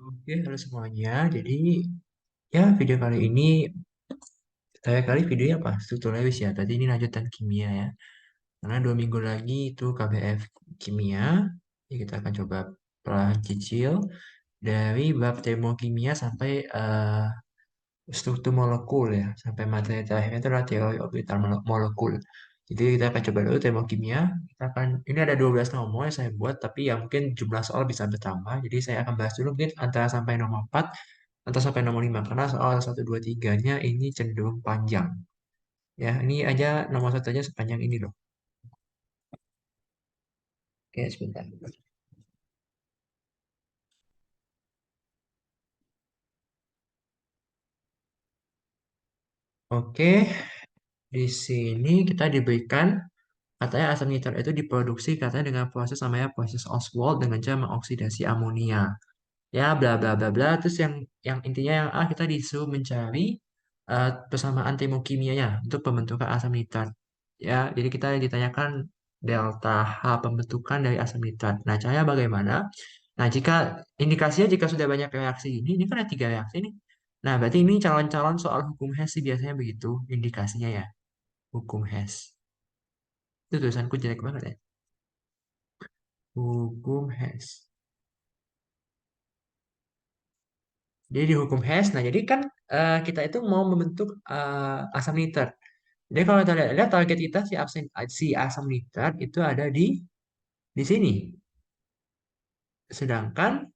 Oke, halo semuanya. Jadi, ya video kali ini, saya kali videonya apa? Struktur Lewis ya. Tadi ini lanjutan kimia ya. Karena 2 minggu lagi itu KBF kimia. Jadi kita akan coba perlahan cicil dari bab termokimia sampai struktur molekul ya. Sampai materi terakhirnya itu adalah teori orbital molekul. Jadi kita akan coba dulu termokimia. Ini ada 12 nomor yang saya buat, tapi ya mungkin jumlah soal bisa bertambah. Jadi saya akan bahas dulu mungkin antara sampai nomor 4 atau sampai nomor 5 karena soal 1, 2, 3-nya ini cenderung panjang. Ya, ini aja nomor satu aja sepanjang ini loh. Oke, sebentar. Oke, di sini kita diberikan katanya asam nitrat itu diproduksi katanya dengan proses namanya proses Ostwald dengan cara mengoksidasi amonia. Ya, bla bla bla bla. Terus yang intinya yang A kita disuruh mencari persamaan termokimianya untuk pembentukan asam nitrat. Ya, jadi kita ditanyakan delta H pembentukan dari asam nitrat. Nah, caranya bagaimana? Nah, indikasinya jika sudah banyak reaksi ini kan ada 3 reaksi nih. Nah, berarti ini calon-calon soal hukum Hess sih biasanya begitu indikasinya ya, hukum Hess. Itu tulisanku jelek banget ya. Hukum Hess. Jadi di hukum Hess, nah jadi kan kita itu mau membentuk asam nitrat. Jadi kalau kita lihat target kita si asam nitrat itu ada di sini. Sedangkan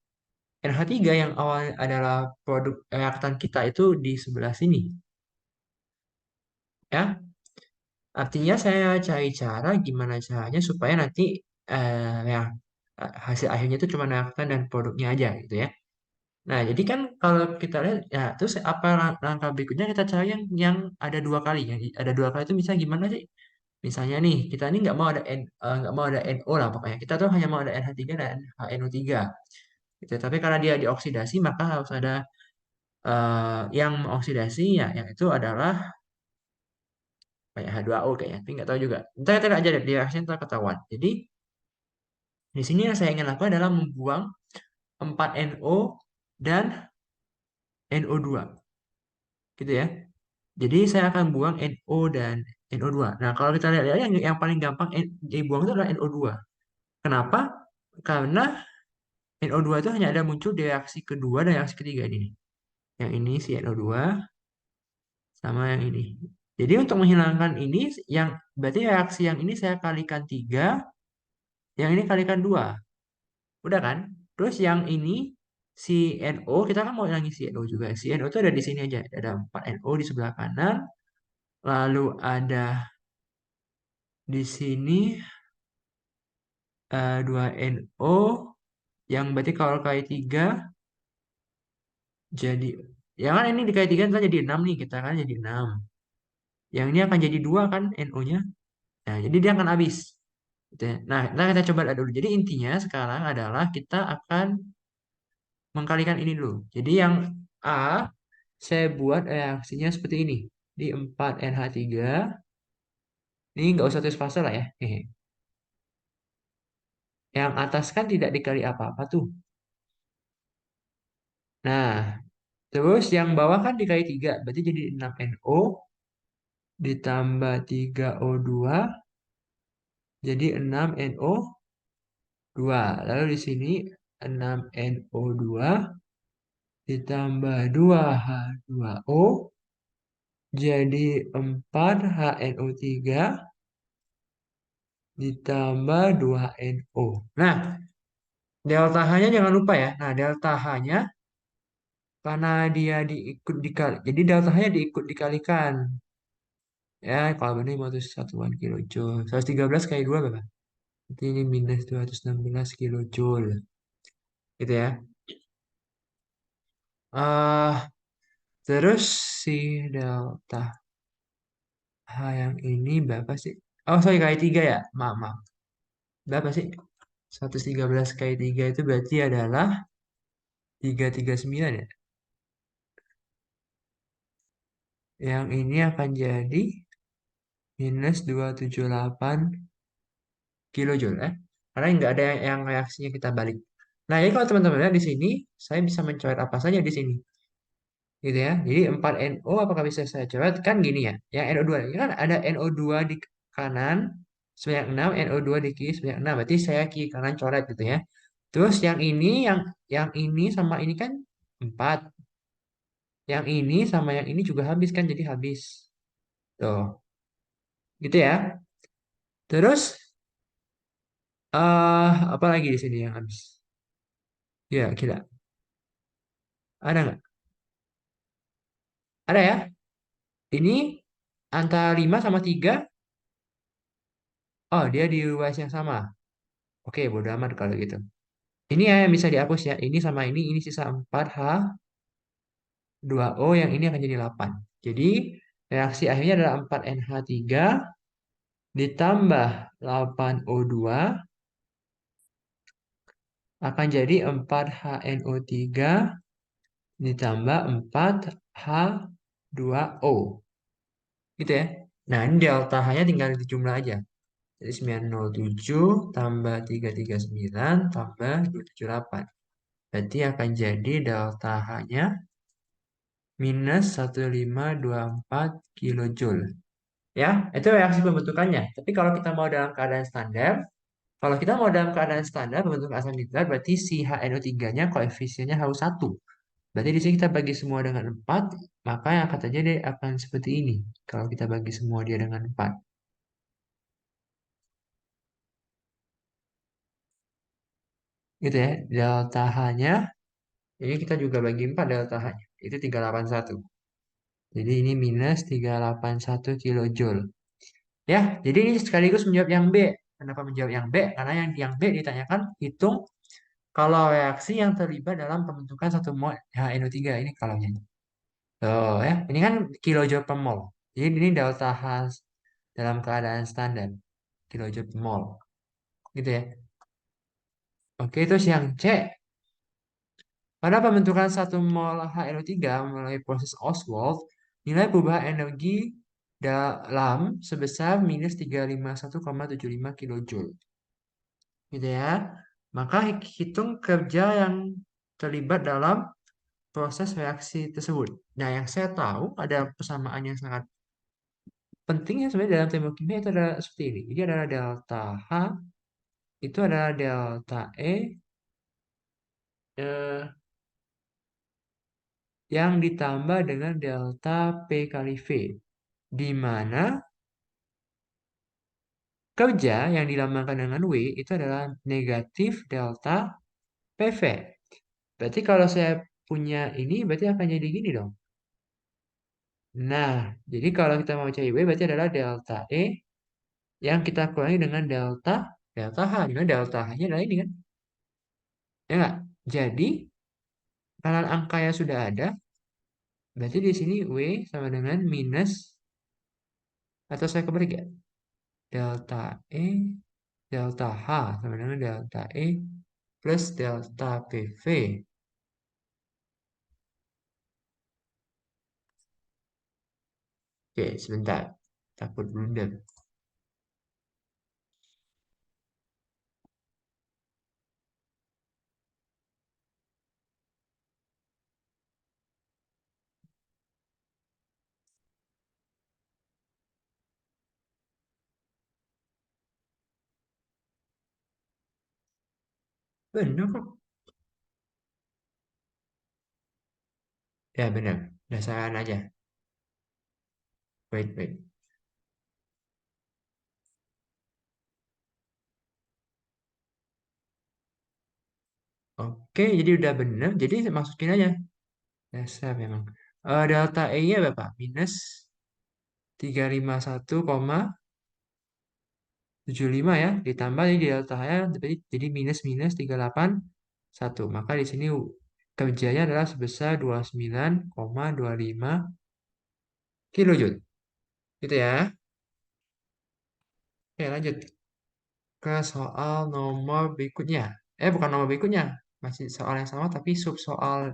NH3 yang awalnya adalah produk reaktan kita itu di sebelah sini. Ya, artinya saya cari cara gimana caranya supaya nanti yang hasil akhirnya itu cuma reaktan dan produknya aja gitu ya. Nah, jadi kan kalau kita lihat ya terus apa langkah berikutnya kita cari yang ada 2 kali. Yang ada 2 kali itu misalnya gimana sih? Misalnya nih, kita ini nggak mau ada NO lah pokoknya. Kita tuh hanya mau ada NH3 dan HNO3 gitu. Tapi karena dia dioksidasi maka harus ada yang mengoksidasi ya yang itu adalah kayak H2O kayaknya. Tapi nggak tahu juga. Kita lihat aja deh, di reaksi ntar ketahuan. Jadi di sini yang saya ingin lakukan adalah membuang 4 NO dan NO2 gitu ya. Jadi saya akan buang NO dan NO2. Nah, kalau kita lihat yang paling gampang dibuang itu adalah NO2. Kenapa? Karena NO2 itu hanya ada muncul di reaksi kedua dan reaksi ketiga ini. Yang ini si NO2 sama yang ini. Jadi untuk menghilangkan ini, yang berarti reaksi yang ini saya kalikan 3, yang ini kalikan 2. Udah kan? Terus yang ini si NO, kita kan mau hilangin si NO juga. Si NO itu ada di sini aja. Ada 4 NO di sebelah kanan. Lalu ada di sini 2 NO. Yang berarti kalau kali 3 jadi, ya kan ini dikali 3 ntar jadi 6 nih. Kita kan jadi 6. Yang ini akan jadi 2 kan NO-nya. Nah, jadi dia akan habis. Gitu ya. Nah, kita coba lihat dulu. Jadi intinya sekarang adalah kita akan mengkalikan ini dulu. Jadi yang A, saya buat reaksinya seperti ini. Di 4NH3, ini nggak usah tulis fase lah ya. Hehe. Yang atas kan tidak dikali apa-apa tuh. Nah, terus yang bawah kan dikali 3, berarti jadi 6NO ditambah 3O2 jadi 6NO2. Lalu di sini 6NO2 ditambah 2H2O jadi 4HNO3 ditambah 2NO. Nah, delta H-nya jangan lupa ya. Nah, delta H-nya karena dia diikut dikali. Jadi delta H-nya diikut dikalikan. Ya, kalau ini 500 satuan kilojoule. 113 kali 2 berapa? Berarti ini minus 216 kilojoule. Gitu ya. Terus si delta H yang ini berapa sih? Oh, sorry, kali 3 ya. Maaf, maaf. Berapa sih? 113 kali 3 itu berarti adalah 339 ya. Yang ini akan jadi minus 278 kilojoule. Karena nggak ada yang reaksinya kita balik. Nah, jadi kalau teman-teman lihat di sini, saya bisa mencoret apa saja di sini. Gitu ya. Jadi 4NO apakah bisa saya coret? Kan gini ya. Yang NO2 ini kan ada NO2 di kanan sebanyak 6, NO2 di kiri sebanyak 6. Berarti saya kiri kanan coret gitu ya. Terus yang ini sama ini kan 4. Yang ini sama yang ini juga habis kan jadi habis. Tuh, gitu ya. Terus apa lagi di sini yang habis? Ya, gila. Ada nggak? Ada ya. Ini antara 5 sama 3. Oh, dia di ruas yang sama. Oke, bodo amat kalau gitu. Ini ya yang bisa dihapus ya. Ini sisa 4H, 2O, yang ini akan jadi 8. Jadi, reaksi akhirnya adalah 4NH3 ditambah 8O2 akan jadi 4HNO3 ditambah 4H2O. Gitu ya. Nah, ini delta H-nya tinggal dijumlah aja. Jadi 907 tambah 339 tambah 278. Berarti akan jadi delta H-nya minus 1524 kilojoule. Ya, itu reaksi pembentukannya. Tapi kalau kita mau dalam keadaan standar, kalau kita mau dalam keadaan standar pembentukan asam nitrat, berarti si HNO3-nya koefisiennya harus 1. Berarti di sini kita bagi semua dengan 4, maka yang akan terjadi akan seperti ini. Kalau kita bagi semua dia dengan 4. Gitu ya, delta H-nya, ini kita juga bagi 4 delta H-nya. Itu 381. Jadi ini minus 381 kilojoule. Ya, jadi ini sekaligus menjawab yang B. Kenapa menjawab yang B? Karena yang B ditanyakan hitung kalau reaksi yang terlibat dalam pembentukan 1 mol HNO3. Ini kalaunya. Oh ya, ini kan kilojoule per mol. Jadi ini delta H dalam keadaan standar. Kilojoule per mol. Gitu ya. Oke, terus yang C. Pada pembentukan 1 mol HNO3 melalui proses Ostwald, nilai perubahan energi dalam sebesar minus 351,75 kilojoule. Gitu ya. Maka hitung kerja yang terlibat dalam proses reaksi tersebut. Nah, yang saya tahu ada persamaan yang sangat penting ya sebenarnya dalam termokimia itu adalah seperti ini. Jadi adalah delta H itu adalah delta eh, yang ditambah dengan delta P kali V. Di mana kerja yang dilambangkan dengan W itu adalah negatif delta PV. Berarti kalau saya punya ini berarti akan jadi gini dong. Nah, jadi kalau kita mau cari W berarti adalah delta E yang kita kurangi dengan delta H. Dengan delta H-nya adalah ini kan. Ya nggak? Jadi, karena angkanya sudah ada, berarti di sini W sama dengan minus, atau saya kebalik ya, delta E, delta H sama dengan delta E plus delta PV. Oke, sebentar. Takut blunder. Benar kok. Ya, benar. Dasaran aja. Wait, wait. Oke, jadi udah benar. Jadi masukin aja. Dasar memang. Delta E-nya berapa? Minus 351,75 ya. Ditambah di delta-nya jadi minus minus 381. Maka di sini kerjanya adalah sebesar 29,25 kilojoule. Gitu ya. Oke, lanjut ke soal nomor berikutnya. Bukan nomor berikutnya. Masih soal yang sama tapi sub soal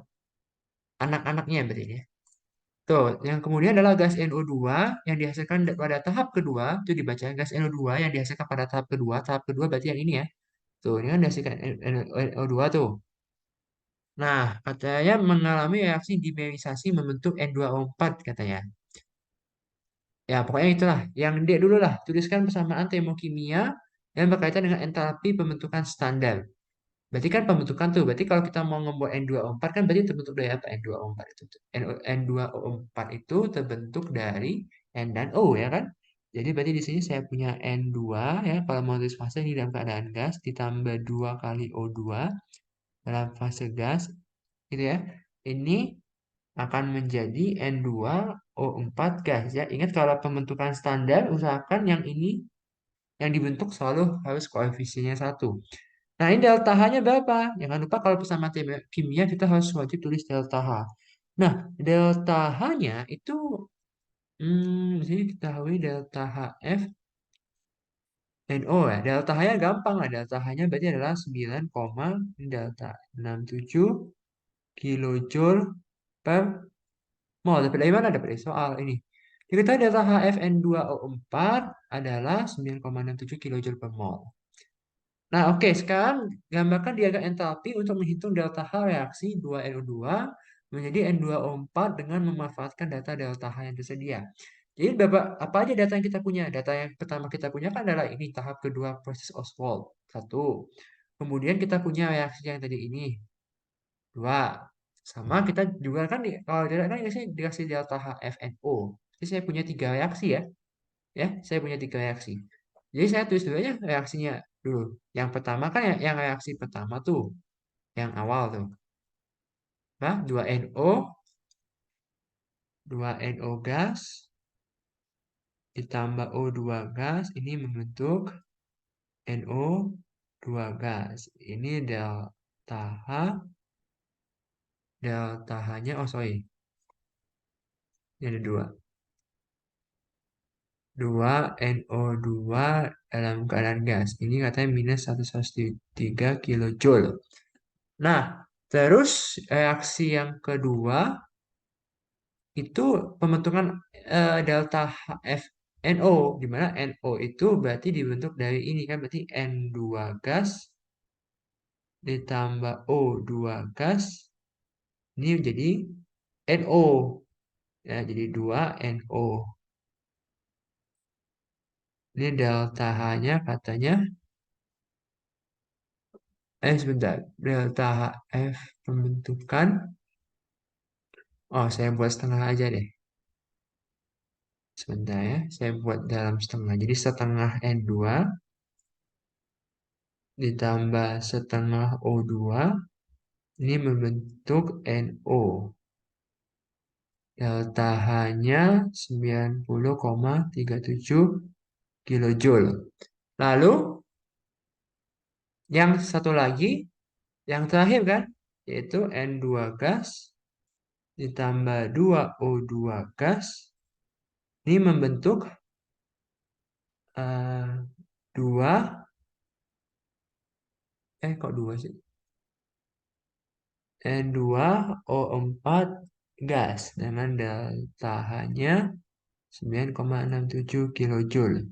anak-anaknya berarti ini ya. Tuh, yang kemudian adalah gas NO2 yang dihasilkan pada tahap kedua, itu dibaca gas NO2 yang dihasilkan pada tahap kedua berarti yang ini ya. Tuh, ini kan dihasilkan NO2 tuh. Nah, katanya mengalami reaksi dimerisasi membentuk N2O4 katanya. Ya, pokoknya itulah. Yang D dulu lah. Tuliskan persamaan termokimia yang berkaitan dengan entalpi pembentukan standar. Berarti kan pembentukan tuh. Berarti kalau kita mau membuat N2O4 kan berarti terbentuk dari apa N2O4 itu? N2O4 itu terbentuk dari N dan O ya kan? Jadi berarti di sini saya punya N2 ya. Kalau mau tulis fase ini dalam keadaan gas ditambah 2 kali O2 dalam fase gas gitu ya. Ini akan menjadi N2O4 gas ya. Ingat kalau pembentukan standar usahakan yang ini yang dibentuk selalu harus koefisiennya satu. Nah, ini delta H-nya berapa? Jangan lupa kalau bersama kimia kita harus wajib tulis delta H. Nah, delta H-nya itu di sini diketahui delta HF NO ya. Delta H-nya gampang lah. Delta H-nya berarti adalah 9, ini delta 67 kilojoule per mol. Dapat dari mana? Dapat dari soal ini. Diketahui delta HFN2O4 adalah 9,67 kilojoule per mol. Nah, oke, sekarang gambarkan diagram entalpi untuk menghitung delta H reaksi 2NO2 menjadi N2O4 dengan memanfaatkan data delta H yang tersedia. Jadi apa aja data yang kita punya? Data yang pertama kita punya kan adalah ini tahap kedua proses Ostwald. Satu. Kemudian kita punya reaksi yang tadi ini. Dua. Sama kita juga kan kalau tidak kan dikasih delta HFNO. Jadi saya punya tiga reaksi ya. Ya, saya punya tiga reaksi. Jadi saya tulis dulu aja reaksinya dulu. Yang pertama kan yang reaksi pertama tuh, yang awal tuh. Nah, 2NO, 2NO gas ditambah O2 gas ini membentuk NO2 gas. Ini delta H, delta H-nya oh sorry. Ini ada dua. 2NO2 dalam keadaan gas. Ini katanya minus 103 kilojoule. Nah, terus reaksi yang kedua itu pembentukan delta HFNO, di mana NO itu berarti dibentuk dari ini kan berarti N2 gas ditambah O2 gas ini menjadi NO ya jadi 2NO. Ini delta H-nya katanya sebentar delta HF pembentukan saya buat setengah aja deh. Sebentar ya, saya buat dalam setengah. Jadi setengah N2 ditambah setengah O2 ini membentuk NO. Delta H-nya 90,37 kilojoule. Lalu yang satu lagi, yang terakhir kan, yaitu N2 gas ditambah 2O2 gas. Ini membentuk 2, kok 2 sih? N2O4 gas dengan delta H-nya 9,67 kilojoule.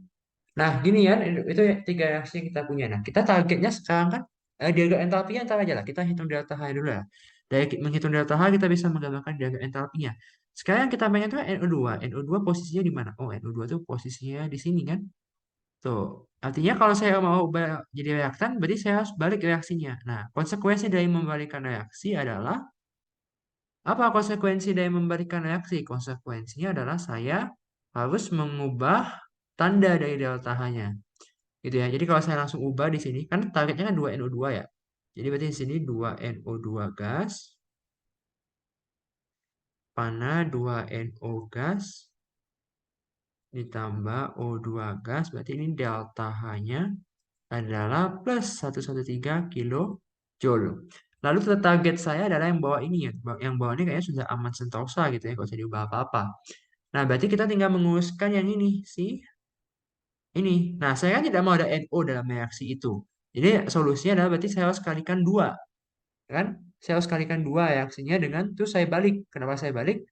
Nah, gini ya, itu ya, tiga reaksi yang kita punya. Nah, kita targetnya sekarang kan, diagram entalpinya ntar aja lah. Kita hitung delta H dulu lah. Dari menghitung delta H, kita bisa menggambarkan diagram entalpinya. Sekarang yang kita pengen itu NO2. NO2 posisinya di mana? Oh, NO2 itu posisinya di sini kan? Tuh. Artinya kalau saya mau jadi reaktan, berarti saya harus balik reaksinya. Nah, konsekuensi dari membalikkan reaksi adalah apa konsekuensi dari memberikan reaksi? Konsekuensinya adalah saya harus mengubah tanda dari delta H-nya. Gitu ya. Jadi kalau saya langsung ubah di sini, kan targetnya kan 2NO2 ya. Jadi berarti di sini 2NO2 gas, panah 2NO gas, ditambah O2 gas, berarti ini delta H-nya adalah plus 113 kilojoule. Lalu target saya adalah yang bawah ini ya. Yang bawah ini kayaknya sudah aman sentosa gitu ya, nggak usah diubah apa-apa. Nah, berarti kita tinggal menguruskan yang ini sih. Ini. Nah, saya kan tidak mau ada NO dalam reaksi itu. Jadi solusinya adalah berarti saya harus kalikan 2. Kan? Saya harus kalikan 2 reaksinya dengan terus saya balik. Kenapa saya balik?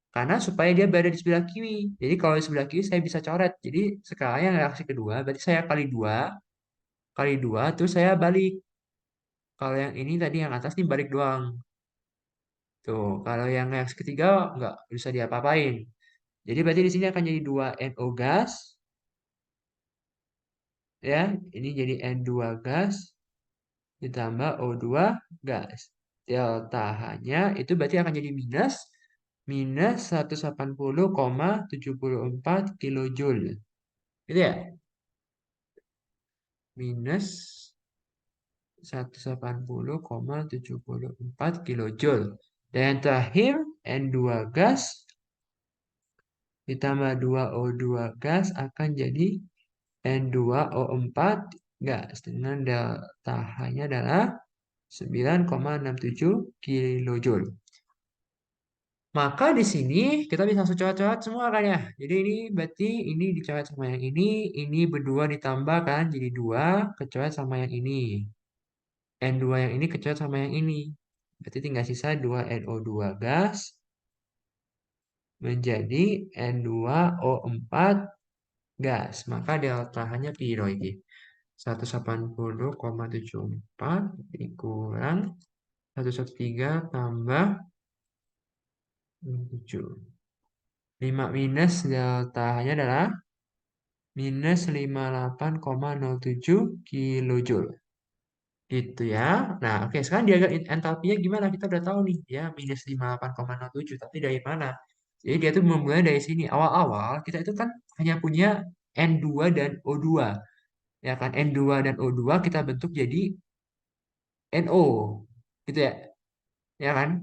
Karena supaya dia berada di sebelah kiri. Jadi kalau di sebelah kiri saya bisa coret. Jadi sekarang yang reaksi kedua berarti saya kali 2 terus saya balik. Kalau yang ini tadi yang atas nih balik doang. Tuh, kalau yang reaksi ketiga nggak bisa diapa-apain. Jadi berarti di sini akan jadi 2 NO gas, ya. Ini jadi N2 gas ditambah O2 gas. Delta H-nya itu berarti akan jadi minus 180,74 kilojoule. Gitu ya? Minus 180,74 kilojoule. Dan yang terakhir, N2 gas ditambah 2O2 gas akan jadi N2O4 gas. Dengan delta H-nya adalah 9,67 kilojoule. Maka di sini kita bisa langsung coret-coret semua kan ya. Jadi ini berarti ini dicoret sama yang ini berdua ditambah kan jadi 2 kecoret sama yang ini. N2 yang ini kecoret sama yang ini. Berarti tinggal sisa 2NO2 gas menjadi N2O4 gas. Maka delta H-nya piro iki? 180,74 dikurang 113 tambah 7. 5 minus delta H-nya adalah minus 58,07 kilojoule. Gitu ya. Nah, oke. Sekarang diagram entalpinya gimana? Kita udah tahu nih. Ya, minus 58,07. Tapi dari mana? Jadi dia tuh memulai dari sini. Awal-awal kita itu kan hanya punya N2 dan O2. Ya kan? N2 dan O2 kita bentuk jadi NO. Gitu ya. Ya kan?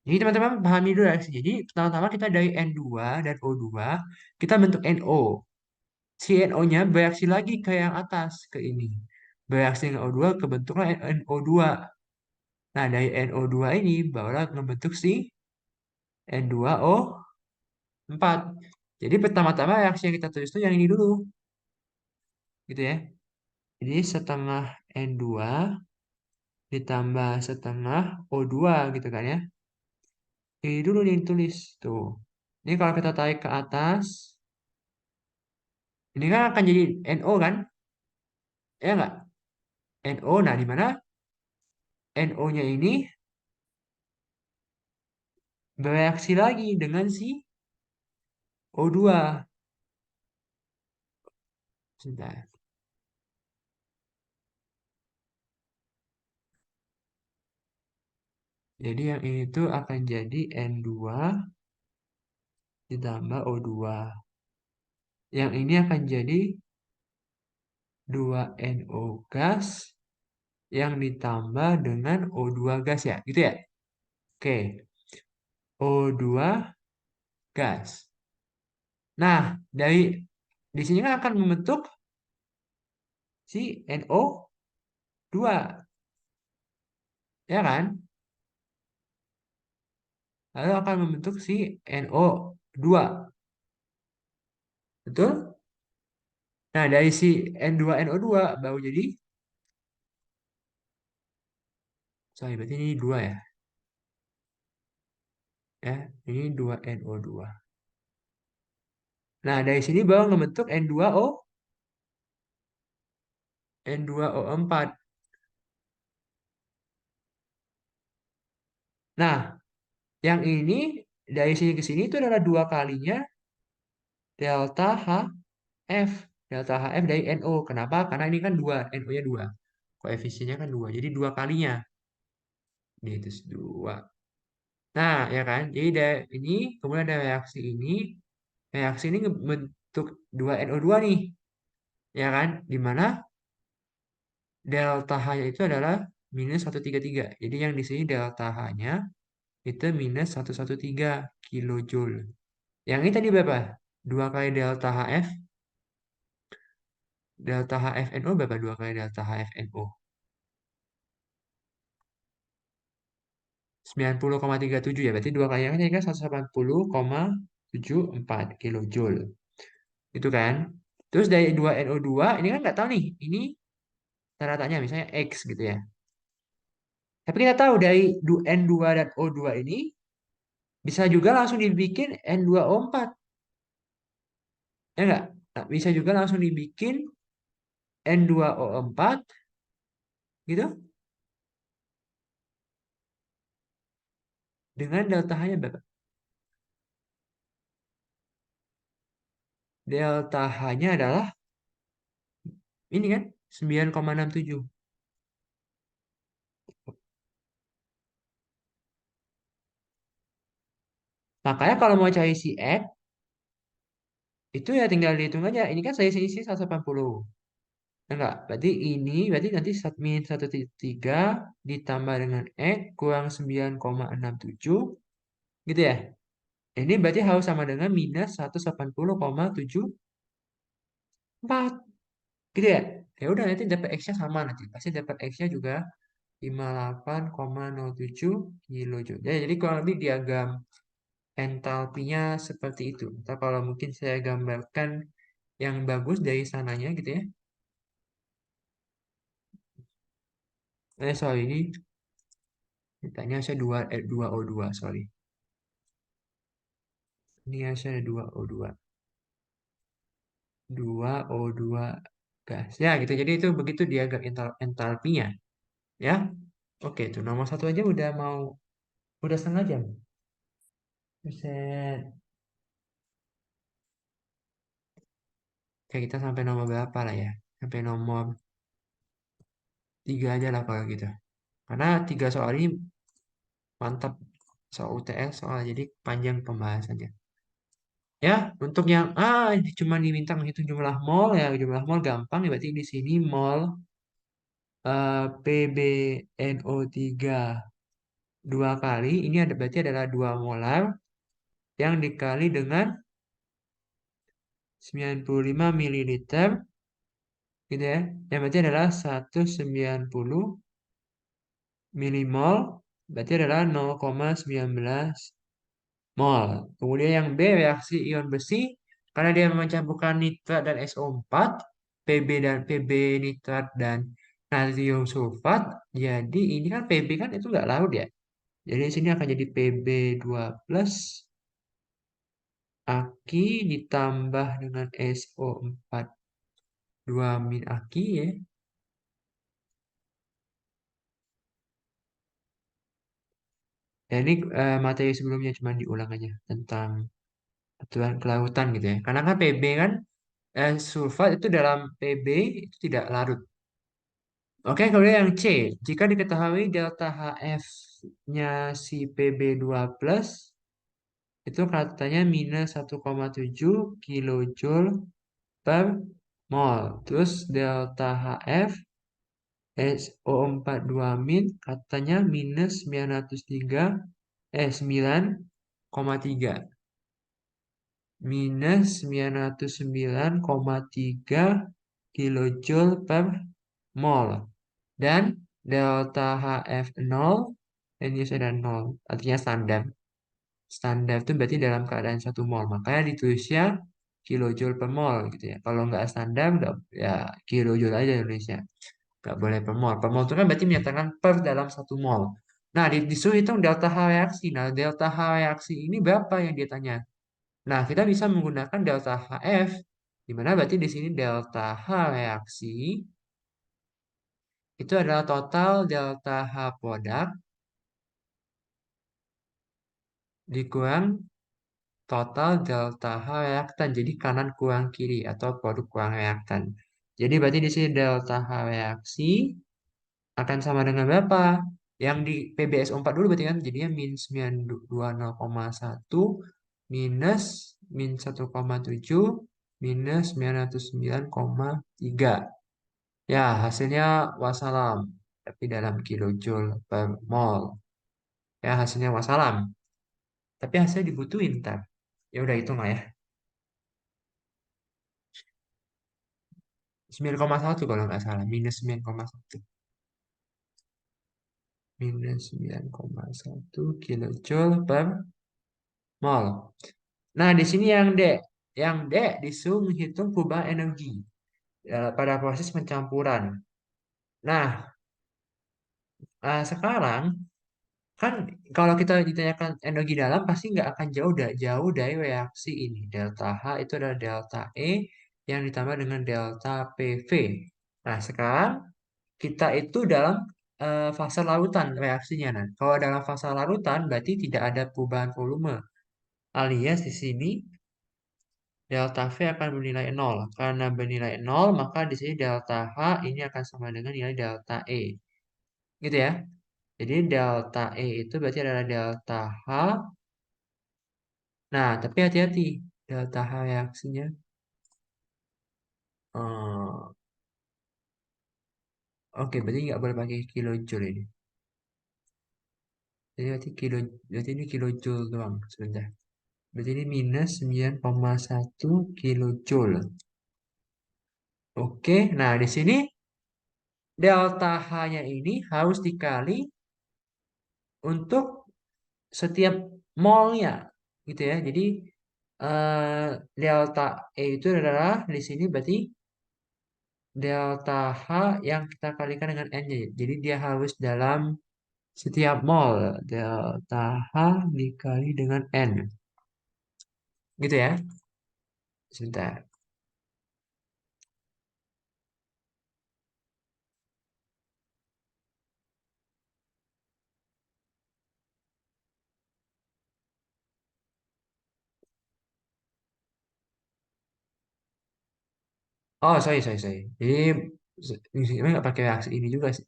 Jadi teman-teman pahami dulu ya. Jadi pertama-tama kita dari N2 dan O2. Kita bentuk NO. Si NO-nya bereaksi lagi ke yang atas. Ke ini. Bereaksi dengan O2 kebentuklah NO2. Nah, dari NO2 ini barulah membentuk si N2O4. Jadi pertama-tama reaksi yang kita tulis itu yang ini dulu. Gitu ya. Jadi setengah N2 ditambah setengah O2 gitu kan ya. Ini dulu nih ditulis. Tuh. Ini kalau kita tarik ke atas. Ini kan akan jadi NO kan? Ya nggak? NO. Nah, di mana NO-nya ini bereaksi lagi dengan si O2. Sebentar. Jadi yang ini tuh akan jadi N2 ditambah O2. Yang ini akan jadi 2NO gas yang ditambah dengan O2 gas ya, gitu ya? Oke, O2 gas. Nah, dari di sini kan akan membentuk si NO2, ya kan? Lalu akan membentuk si NO2. Betul? Nah, dari si N2NO2 baru jadi, sorry, berarti ini 2 ya. Ya, ini 2NO2. Nah, dari sini baru membentuk N2O4. Nah, yang ini dari sini ke sini itu adalah 2 kalinya delta HF. Delta HF dari NO. Kenapa? Karena ini kan 2, NO-nya 2. Koefisiennya kan 2. Jadi 2 kalinya. Ini itu 2. Nah, ya kan? Jadi dari ini, kemudian ada reaksi ini. Reaksi ini membentuk 2NO2 nih. Ya kan? Dimana delta H-nya itu adalah minus 133. Jadi yang di sini delta H-nya itu minus 113 kilojoule. Yang ini tadi berapa? 2 kali delta HF. Delta HFNO berapa? 2 kali delta HFNO. 90,37 ya. Berarti 2 kali yang ini kan 180,74 kilojoule. Itu kan. Terus dari 2NO2 ini kan nggak tahu nih. Ini tanda-tanya misalnya X gitu ya. Tapi kita tahu dari N2 dan O2 ini bisa juga langsung dibikin N2O4. Ya nggak? Nah, bisa juga langsung dibikin N2O4 gitu. dengan delta H-nya berapa? Delta H-nya adalah ini kan 9,67. Makanya kalau mau cari si X, itu ya tinggal dihitung aja. Ini kan saya isi 180. Enggak, berarti nanti min 1,3 ditambah dengan X kurang 9,67 gitu ya. Ini berarti harus sama dengan minus 180,74 gitu ya. Ya udah nanti dapat X-nya sama nanti. Pasti dapat X-nya juga 58,07 kilojoule. Ya, jadi kurang lebih diagram entalpinya seperti itu. Atau kalau mungkin saya gambarkan yang bagus dari sananya gitu ya. Sorry ini ditanya saya 2O2, sorry. Ini saya ada 2O2. 2O2 gas. Ya gitu. Jadi itu begitu diagram entalpinya. Ya. Oke, itu nomor satu aja udah setengah jam. Buset. Oke, kita sampai nomor berapa lah ya? Sampai nomor 3 aja lah kalau gitu. Karena 3 soal ini mantap. Soal UTS, soal jadi panjang pembahasannya. Ya, untuk yang ini cuma diminta menghitung jumlah mol ya, jumlah mol gampang ya, berarti di sini mol PbNO3 dua kali, ini ada berarti adalah 2 molar yang dikali dengan 95 mililiter gitu ya. Yang berarti adalah 190 milimol, berarti adalah 0,19 mol. Kemudian yang B, reaksi ion besi, karena dia mencampurkan nitrat dan SO4, Pb nitrat dan natrium sulfat, jadi ini kan Pb kan itu nggak larut ya. Jadi di sini akan jadi Pb2 plus Aki ditambah dengan SO4 2 min Aki ya. Ya ini materi sebelumnya cuma diulang aja tentang aturan kelautan gitu ya. Karena kan Pb kan sulfat itu dalam Pb itu tidak larut. Oke, kemudian yang C, jika diketahui delta HF-nya si Pb2 plus itu katanya minus 1,7 kilojoule per mol. Terus delta HF SO42 min katanya minus 9,3 minus 909,3 kilojoule per mol. Dan delta HF0 ini sudah 0, artinya standar. Standar itu berarti dalam keadaan 1 mol. Makanya ditulisnya kilojoule per mol gitu ya. Kalau nggak standar, nggak, ya kilojoule aja Indonesia. Nggak boleh per mol. Per mol itu kan berarti menyatakan per dalam 1 mol. Nah, disuruh hitung delta H reaksi. Nah, delta H reaksi ini berapa yang dia tanya? Nah, kita bisa menggunakan delta HF, di mana berarti di sini delta H reaksi itu adalah total delta H produk dikurang total delta H reaktan. Jadi kanan kurang kiri atau produk kurang reaktan. Jadi berarti di sini delta H reaksi akan sama dengan berapa? Yang di PbSO4 dulu berarti kan jadinya min 920,1 minus min 1,7 minus 909,3. Ya, hasilnya wassalam. Tapi dalam kilojoule per mol. Ya, hasilnya wassalam. Tapi hasilnya dibutuhin ntar. Ya udah hitung lah ya. 9,1 kalau nggak salah. Minus 9,1. Minus 9,1 kilojoule per mol. Nah, di sini yang D. Yang D disuruh menghitung perubahan energi pada proses pencampuran. Nah, sekarang kan kalau kita ditanyakan energi dalam pasti nggak akan jauh dari reaksi ini. Delta H itu adalah delta E yang ditambah dengan delta PV. Nah, sekarang kita itu dalam fase larutan reaksinya. Nah, kalau dalam fase larutan berarti tidak ada perubahan volume. Alias di sini delta V akan bernilai nol. Karena bernilai nol, maka di sini delta H ini akan sama dengan nilai delta E. Gitu ya. Jadi delta E itu berarti adalah delta H. Nah, tapi hati-hati. Delta H reaksinya. Oke, berarti nggak boleh pakai kilojoule ini. Jadi berarti ini kilojoule doang sebentar. Berarti ini minus 9,1 kilojoule. Oke, nah di sini delta H-nya ini harus dikali untuk setiap molnya, gitu ya. Jadi eh, delta E itu adalah di sini berarti delta H yang kita kalikan dengan N-nya. Jadi dia harus dalam setiap mol. Delta H dikali dengan N. Gitu ya. Sebentar. Oh, sorry. Jadi sebenarnya nggak pakai reaksi ini juga sih.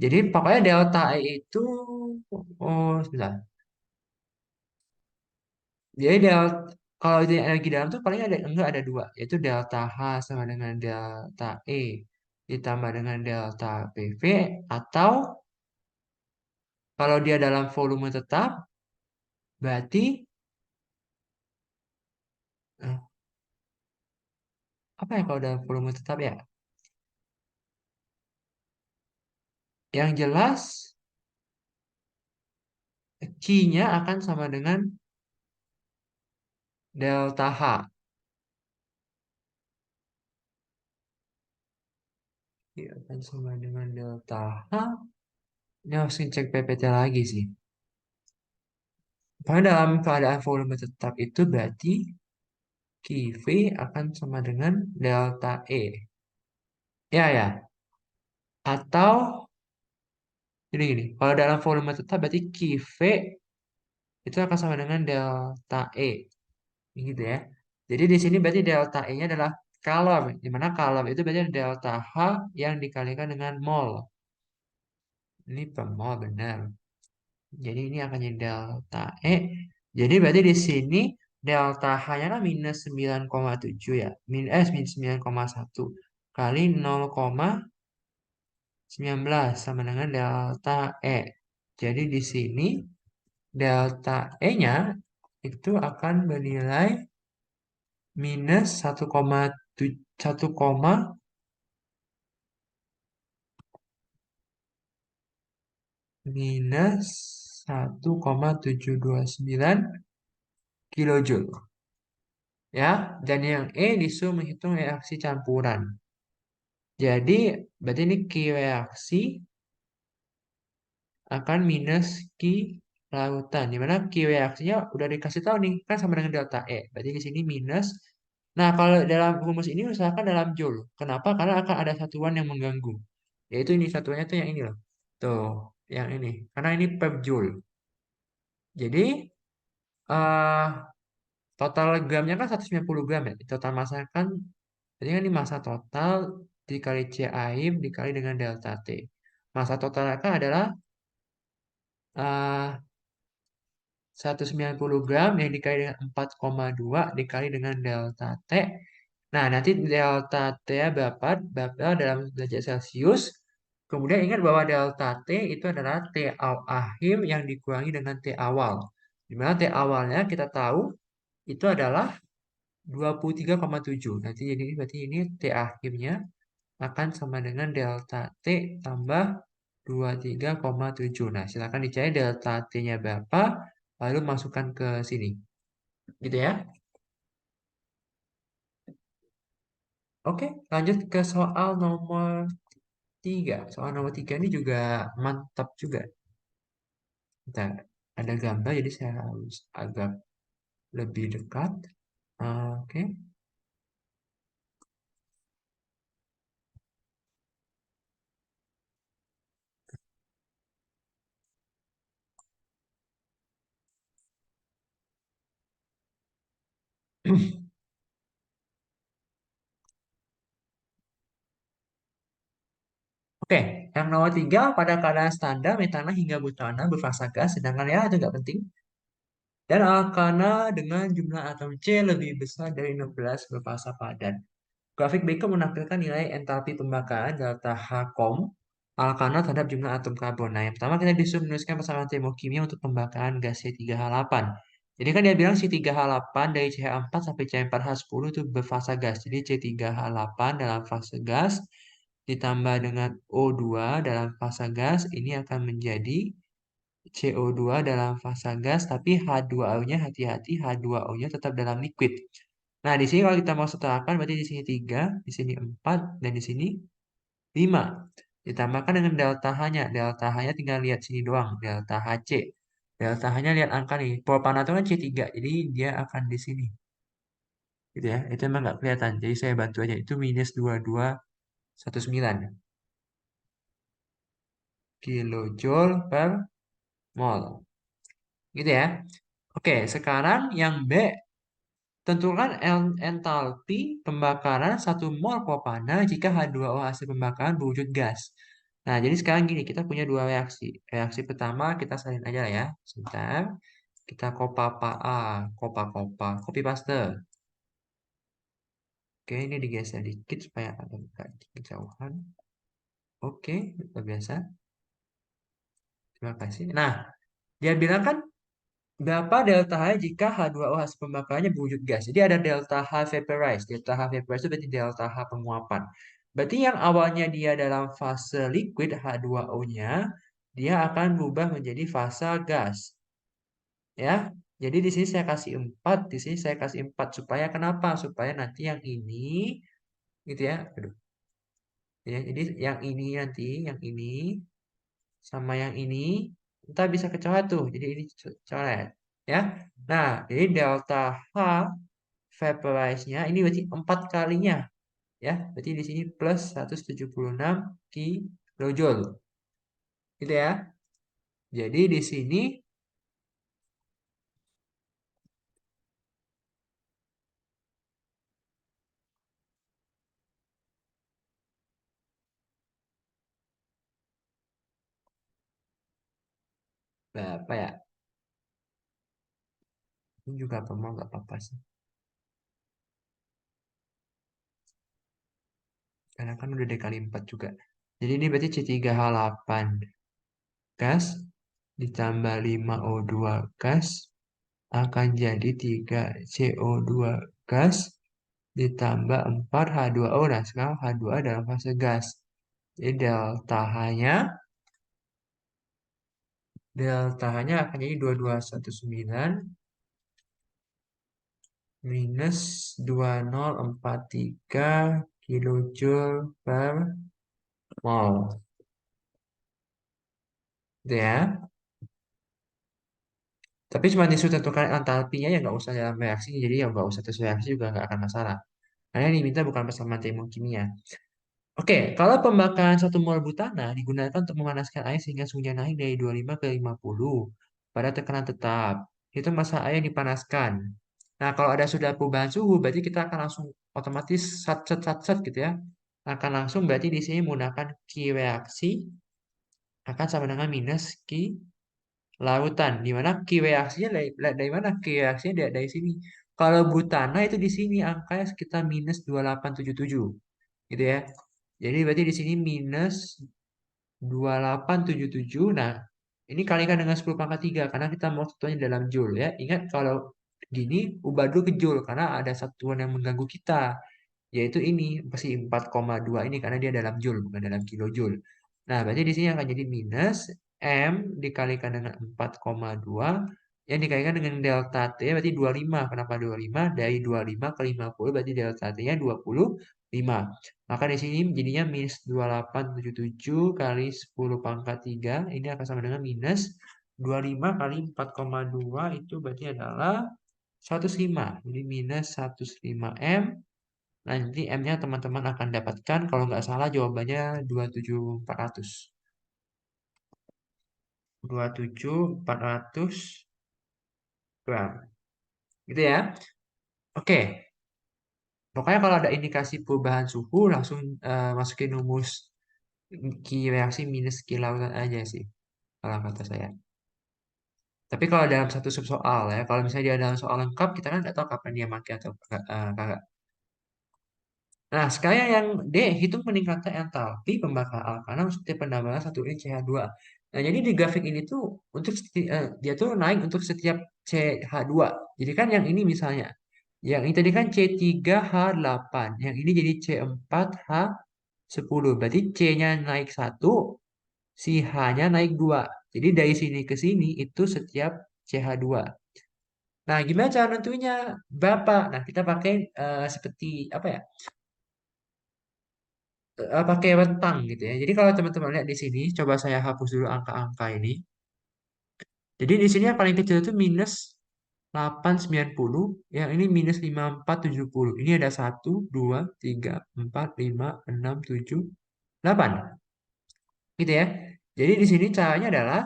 Jadi pokoknya delta E itu, oh sebentar. Jadi delta, kalau itu energi dalam tuh paling ada enggak ada dua, yaitu delta H sama dengan delta E ditambah dengan delta PV, atau kalau dia dalam volume tetap berarti eh, apa ya kalau dalam volume tetap ya? Yang jelas Q-nya akan sama dengan delta H. Dia akan sama dengan delta H. Ini harus ngecek PPT lagi sih. Karena dalam keadaan volume tetap itu berarti QV akan sama dengan delta E. Ya, ya. Atau, jadi gini, kalau dalam volume tetap berarti QV itu akan sama dengan delta E. Gitu ya. Jadi di sini berarti delta E-nya adalah kalor. Di mana kalor itu berarti delta H yang dikalikan dengan mol. Ini per mol benar. Jadi ini akan jadi delta E. Jadi berarti di sini delta H-nya kan minus 9,7 ya. Minus 9,1 kali 0,19 sama dengan delta E. Jadi di sini delta E-nya itu akan bernilai minus 1,729 kilojoule. Ya, dan yang E disuruh menghitung reaksi campuran. Jadi, berarti ini Q reaksi akan minus Q lautan. Dimana Q reaksinya udah dikasih tahu nih, kan sama dengan delta E. Berarti di sini minus. Nah, kalau dalam rumus ini usahakan dalam joule. Kenapa? Karena akan ada satuan yang mengganggu. Yaitu ini satuannya tuh yang ini loh. Tuh, yang ini. Karena ini per joule. Jadi, eh total gramnya kan 190 gram ya. Total massa kan, jadi kan ini massa total dikali C air dikali dengan delta T. Massa totalnya kan adalah eh 190 gram yang dikali dengan 4,2 dikali dengan delta T. Nah, nanti delta T ya berapa? Berapa dalam derajat Celcius. Kemudian ingat bahwa delta T itu adalah T akhir yang dikurangi dengan T awal. Di mana T awalnya kita tahu itu adalah 23,7. Nanti jadi berarti ini T akhirnya akan sama dengan delta T tambah 23,7. Nah, silakan dicari delta T-nya berapa, lalu masukkan ke sini. Gitu ya. Oke, lanjut ke soal nomor 3. Soal nomor 3 ini juga mantap juga. Kita ada gambar, jadi saya harus agak lebih dekat. Oke. Oke, yang nomor tiga, pada keadaan standar metana hingga butana berfasa gas, sedangkan ya itu nggak penting. Dan alkana dengan jumlah atom C lebih besar dari 16 berfasa padat. Grafik berikut menampilkan nilai entalpi pembakaran delta H kom alkana terhadap jumlah atom karbon. Nah, yang pertama kita disuruh menuliskan persamaan termokimia untuk pembakaran gas C3H8. Jadi kan dia bilang C3H8 dari CH4 sampai CH4H10 itu berfasa gas. Jadi C3H8 dalam fase gas ditambah dengan O2 dalam fase gas ini akan menjadi CO2 dalam fasa gas, tapi H2O-nya hati-hati, H2O-nya tetap dalam liquid. Nah, di sini kalau kita mau setarakan berarti di sini 3, di sini 4, dan di sini 5. Ditambahkan dengan delta H-nya. Delta H-nya tinggal lihat sini doang, delta HC. Delta H-nya lihat angka nih. Propana itu kan C3, jadi dia akan di sini. Gitu ya. Itu emang nggak kelihatan. Jadi saya bantu aja. Itu minus 2219 kilojoule per mol. Gitu ya. Oke, sekarang yang B, tentukan entalpi pembakaran 1 mol propana jika H2O hasil pembakaran berwujud gas. Nah, jadi sekarang gini, kita punya dua reaksi. Reaksi pertama kita salin aja lah ya. Sebentar. Kita kopa, copy paste. Oke, ini digeser dikit supaya agak kejauhan. Oke, luar biasa. Terima kasih. Nah, dia bilang kan berapa delta H jika H2O hasil pembakarannya berwujud gas. Jadi ada delta H vaporized. Delta H vaporized itu berarti delta H penguapan. Berarti yang awalnya dia dalam fase liquid H2O-nya, dia akan berubah menjadi fase gas. Ya, jadi di sini saya kasih 4, di sini saya kasih 4. Supaya kenapa? Supaya nanti yang ini, gitu ya. Aduh. Ya, jadi yang ini nanti, yang ini, sama yang ini kita bisa kecoret tuh. Jadi ini coret ya. Nah, jadi delta H vaporize-nya ini berarti 4 kalinya ya. Berarti di sini plus 176 kilojoule. Gitu ya. Jadi di sini berapa ya? Ini juga pemal nggak apa-apa sih. Karena kan udah dikali 4 juga. Jadi ini berarti C3H8 gas ditambah 5O2 gas akan jadi 3CO2 gas ditambah 4 H2O. Nah, sekarang H2O dalam fase gas. Jadi delta H-nya akan jadi 2219 minus 2043 kilojoule per mol. Gitu ya. Tapi cuma disuruh tentukan entalpinya ya nggak usah dalam reaksi. Jadi ya nggak usah tes reaksi juga nggak akan masalah. Karena yang diminta bukan persamaan termokimia. Oke, kalau pembakaran 1 mol butana digunakan untuk memanaskan air sehingga suhunya naik dari 25 ke 50 pada tekanan tetap. Itu masa air yang dipanaskan. Nah, kalau ada sudah perubahan suhu, berarti kita akan langsung otomatis sat gitu ya. Akan langsung berarti di sini menggunakan Q reaksi akan sama dengan minus Q lautan. Di mana Q reaksinya dari mana? Q reaksinya dari sini. Kalau butana itu di sini angkanya sekitar minus 2877 gitu ya. Jadi berarti di sini minus 2877. Nah, ini kalikan dengan 10 pangkat 3 karena kita mau satuannya dalam joule ya. Ingat kalau gini ubah dulu ke joule karena ada satuan yang mengganggu kita yaitu ini pasti 4,2 ini karena dia dalam joule bukan dalam kilojoule. Nah, berarti di sini akan jadi minus M dikalikan dengan 4,2 yang dikalikan dengan delta T berarti 25. Kenapa 25? Dari 25 ke 50 berarti delta T-nya 25. Maka di sini jadinya minus 2877 kali 10 pangkat 3 ini akan sama dengan minus 25 kali 4,2 itu berarti adalah 105. Jadi minus 105 M. Nanti M-nya teman-teman akan dapatkan kalau nggak salah jawabannya 27400. 27400 gram. Gitu ya. Oke, pokoknya kalau ada indikasi perubahan suhu langsung masukin rumus reaksi minus Q lautan aja sih kalau kata saya. Tapi kalau dalam satu sub soal ya, kalau misalnya dia dalam soal lengkap, kita kan nggak tahu kapan dia pakai atau kagak. Nah, sekarang yang D, hitung peningkatan entalpi pembakaran alkana setiap penambahan satu unit CH2. Nah, jadi di grafik ini tuh dia tuh naik untuk setiap CH2. Jadi kan yang ini misalnya, yang ini tadi kan C3H8, yang ini jadi C4H10. Berarti C-nya naik satu, si H-nya naik 2. Jadi dari sini ke sini itu setiap CH2. Nah, gimana cara nentunya berapa? Nah, kita pakai seperti apa ya? Pakai rentang gitu ya. Jadi kalau teman-teman lihat di sini, coba saya hapus dulu angka-angka ini. Jadi di sini yang paling kecil itu minus 890, yang ini minus 5470. Ini ada 1, 2, 3, 4, 5, 6, 7, 8. Gitu ya. Jadi di sini caranya adalah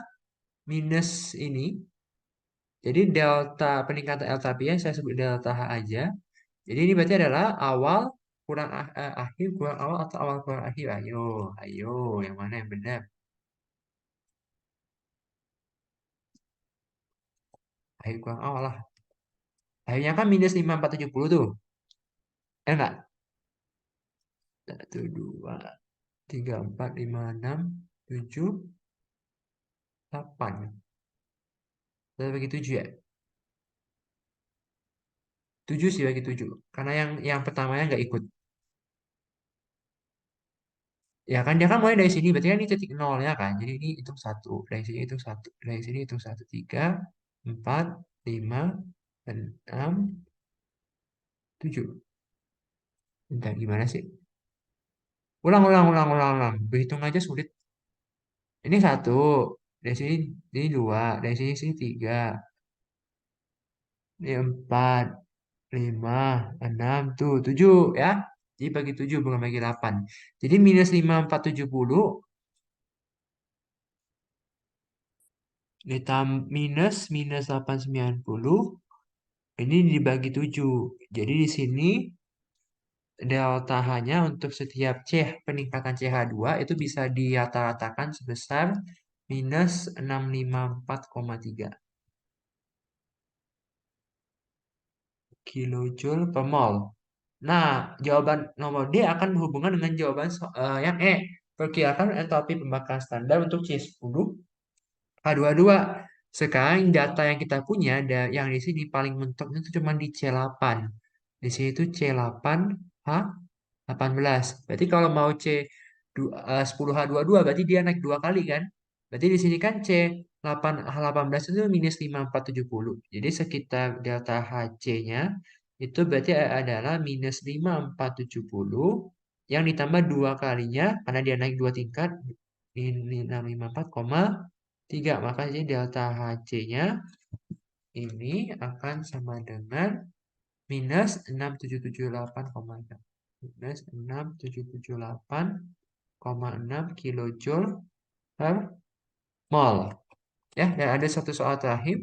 minus ini. Jadi delta peningkatan delta P saya sebut delta H aja. Jadi ini berarti adalah awal kurang akhir kurang awal atau awal kurang akhir. Ayo, ayo, yang mana yang benar? Akhir kurang awal lah. Akhirnya kan minus 5470 tuh. Enggak? Satu, dua, tiga, empat, lima, enam, tujuh, delapan. Saya bagi tujuh ya. Tujuh sih bagi tujuh. Karena yang pertamanya nggak ikut. Ya kan dia kan mulai dari sini. Berarti kan ini titik nolnya kan. Jadi ini hitung satu. Dari sini hitung satu. Dari sini hitung satu. Tiga, empat, lima, enam, tujuh. Bentar, gimana sih? Ulang, ulang, ulang, ulang, ulang. Berhitung aja sulit. Ini satu. Dari sini ini dua. Dari sini tiga. Ini empat. Lima, enam, tuh, tujuh ya. Jadi bagi tujuh bukan bagi 8. Jadi minus 5470 minus minus 890 ini dibagi 7. Jadi di sini delta H-nya untuk setiap peningkatan CH2 itu bisa dirata-ratakan sebesar minus 654,3 kilojoule per mol. Nah, jawaban nomor D akan berhubungan dengan jawaban yang E. Perkirakan entalpi pembakaran standar untuk C10 H22. Sekarang data yang kita punya, yang di sini paling mentoknya itu cuma di C8. Di sini itu C8H18. Berarti kalau mau C10H22 berarti dia naik dua kali kan? Berarti di sini kan C8H18 itu minus 5470. Jadi sekitar delta HC-nya itu berarti adalah minus 5470 yang ditambah dua kalinya karena dia naik dua tingkat ini 654,3. Maka jadi delta HC-nya ini akan sama dengan minus 6778,6. Minus 6778,6 kilojoule per mol. Ya, dan ada satu soal terakhir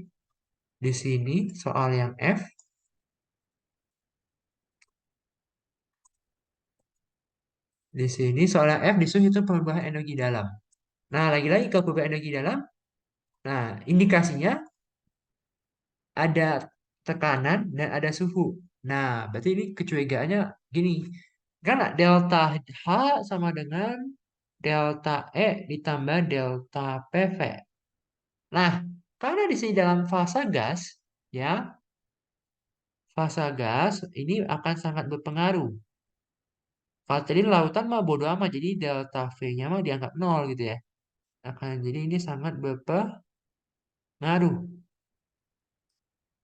di sini, soal yang F. Di sini soal yang F disuruh hitung perubahan energi dalam. Nah, lagi-lagi kalau perubahan energi dalam, nah indikasinya ada tekanan dan ada suhu. Nah, berarti ini kecurigaannya gini. Kan delta H sama dengan delta E ditambah delta PV. Nah, karena di sini dalam fase gas, ya, fase gas ini akan sangat berpengaruh. Kalau tadi lautan mah bodo amat, jadi delta V-nya mah dianggap nol gitu ya. Akan jadi ini sangat berpengaruh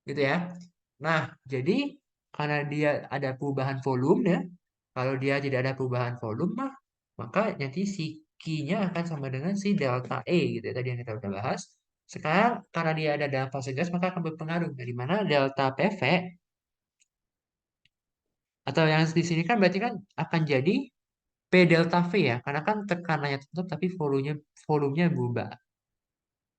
gitu ya. Nah, jadi karena dia ada perubahan volume ya, kalau dia tidak ada perubahan volume maka nanti si Q-nya akan sama dengan si delta E gitu ya, tadi yang kita udah bahas. Sekarang karena dia ada dalam fase gas maka akan berpengaruh. Dari mana delta PV atau yang di sini kan berarti kan akan jadi P delta V ya, karena kan tekanannya tetap tapi volumenya berubah.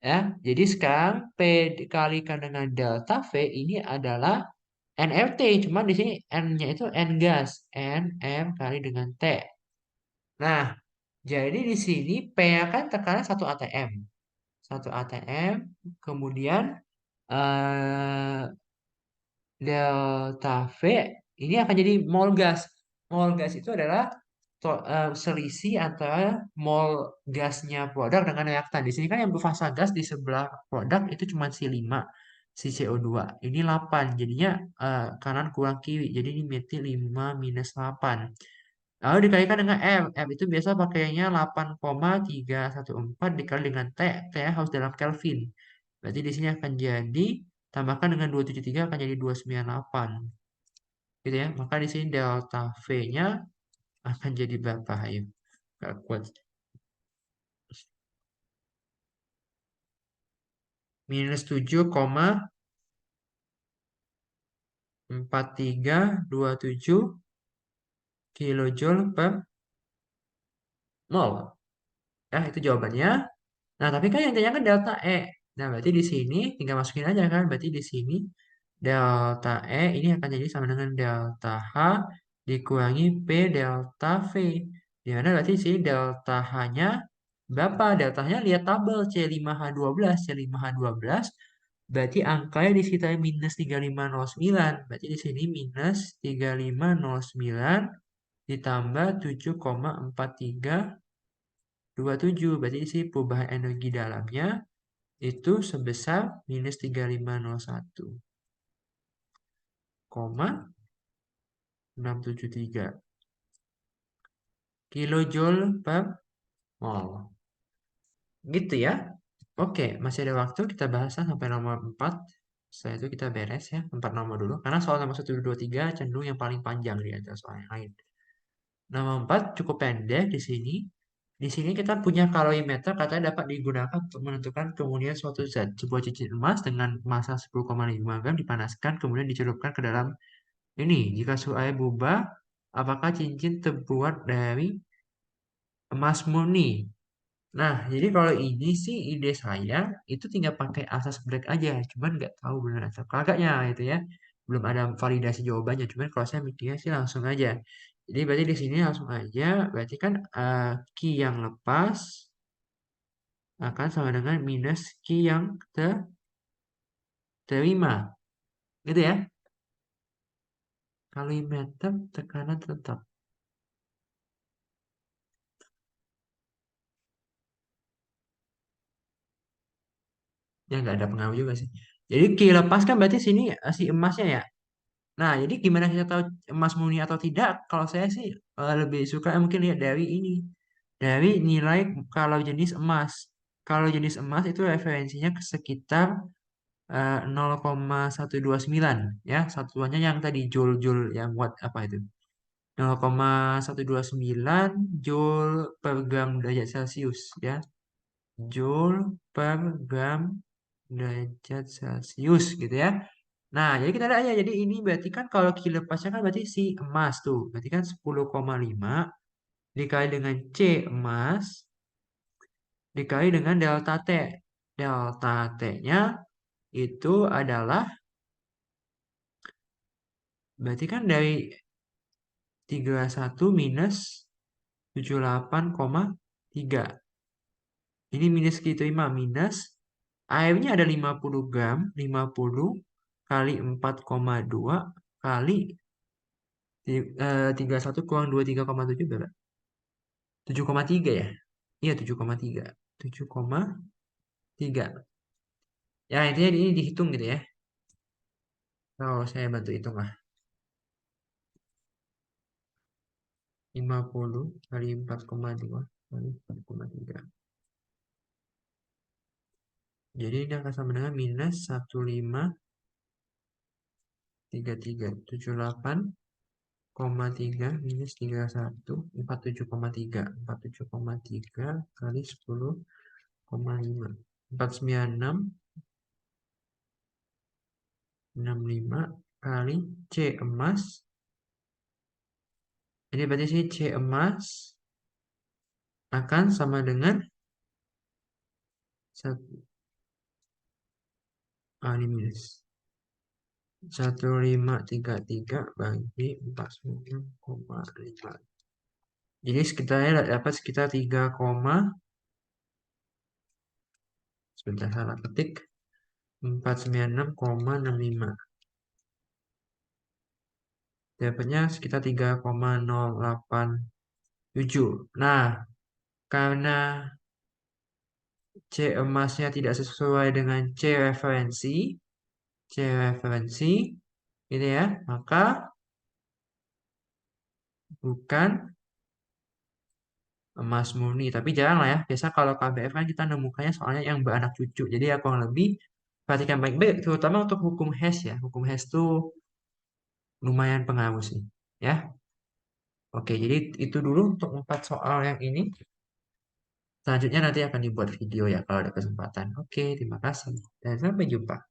Ya, jadi sekarang P dikalikan dengan delta V ini adalah NFT, cuma di sini N-nya itu N gas, N M kali dengan T. Nah, jadi di sini P kan tekanan satu atm. Satu ATM, kemudian eh, delta V ini akan jadi mol gas. Mol gas itu adalah selisih antara mol gasnya produk dengan reaktan. Di sini kan yang berfasa gas di sebelah produk itu cuma si 5, si CO2. Ini 8, jadinya kanan kurang kiri. Jadi ini berarti 5 minus 8. Lalu dikalikan dengan M. M itu biasa pakainya 8,314 dikali dengan T. T harus dalam Kelvin. Berarti di sini akan jadi, tambahkan dengan 273 akan jadi 298. Gitu ya. Maka di sini delta V-nya akan jadi berapa? Ayo. Nggak kuat. Minus 7,4327 kilojoule per mol. Ya, itu jawabannya. Nah, tapi kan yang tanya kan delta E. Nah, berarti di sini tinggal masukin aja kan. Berarti di sini delta E ini akan jadi sama dengan delta H dikurangi P delta V. Di mana berarti di sini delta H-nya berapa? Delta H-nya lihat tabel C5H12. C5H12 berarti angkanya di sekitar minus 3509. Berarti di sini minus 3509 ditambah 7,4327. Berarti di sini perubahan energi dalamnya itu sebesar minus 3501, 673 kilojoule per mol. Gitu ya. Oke, masih ada waktu kita bahasan sampai nomor 4. Setelah itu kita beres ya, 4 nomor dulu. Karena soal nomor 1, 2, 3 cenderung yang paling panjang di antara soal yang lain. Nomor 4 cukup pendek di sini. Di sini kita punya kalorimeter katanya dapat digunakan untuk menentukan kemunian suatu zat. Sebuah cincin emas dengan massa 10,5 gram dipanaskan kemudian dicelupkan ke dalam ini. Jika suhu air berubah, apakah cincin terbuat dari emas murni? Nah, jadi kalau ini sih ide saya itu tinggal pakai asas break aja, cuman nggak tahu benar atau kagaknya gitu ya. Belum ada validasi jawabannya, cuman kalau saya mikirnya sih langsung aja. Jadi berarti di sini langsung aja, berarti kan Q yang lepas akan sama dengan minus Q yang terima. Gitu ya. Kalimeter tekanan tetap. Ya nggak ada pengaruh juga sih. Jadi Q lepas kan berarti sini si emasnya ya. Nah, jadi gimana kita tahu emas murni atau tidak? Kalau saya sih lebih suka mungkin lihat dari ini. Dari nilai kalau jenis emas. Kalau jenis emas itu referensinya ke sekitar 0,129 ya. Satuannya yang tadi joule-joule yang watt apa itu? 0,129 joule per gram derajat Celcius ya. Joule per gram derajat Celcius gitu ya. Nah, jadi kita lihat aja. Jadi ini berarti kan kalau kilepasnya kan berarti si emas tuh. Berarti kan 10,5 dikali dengan C emas dikali dengan delta T. Delta T-nya itu adalah berarti kan dari 31 minus 78,3. Ini minus kita 5 minus airnya ada 50 gram, 50 kali 4,2 kali 31 kurang 23,7 berapa? 7,3 ya? Iya 7,3. 7,3. Ya intinya ini dihitung gitu ya. Oh saya bantu hitung lah. 50 kali 4,2 kali 4,3. Jadi ini akan sama dengan minus 153378,3 minus 31 47,3 47,3 kali 10,5 496,65 kali C emas. Jadi berarti sini C emas akan sama dengan satu ini minus 1533 bagi 49,5. Jadi sekitarnya dapat sekitar 3, sebentar salah ketik, 496,65. Dapatnya sekitar 3,087. Nah, karena C emasnya tidak sesuai dengan C referensi, gitu ya, maka bukan emas murni. Tapi jarang lah ya. Biasa kalau KBF kan kita nemukannya soalnya yang beranak cucu. Jadi ya kurang lebih perhatikan baik-baik, terutama untuk hukum hash ya. Hukum hash tuh lumayan pengaruh sih. Ya, oke. Jadi itu dulu untuk 4 soal yang ini. Selanjutnya nanti akan dibuat video ya kalau ada kesempatan. Oke, terima kasih dan sampai jumpa.